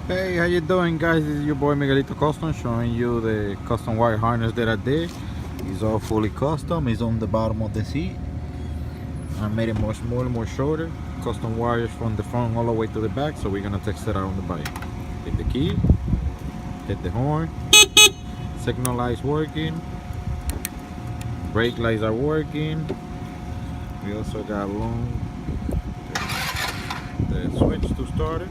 Hey, how you doing, guys? This is your boy MiguelitoCustom showing you the custom wire harness that I did. It's all fully custom. It's on the bottom of the seat. I made it more smaller, more shorter. Custom wires from the front all the way to the back, so we're gonna test it out on the bike. Hit the key, hit the horn, signal lights working, brake lights are working. We also got the switch to start it.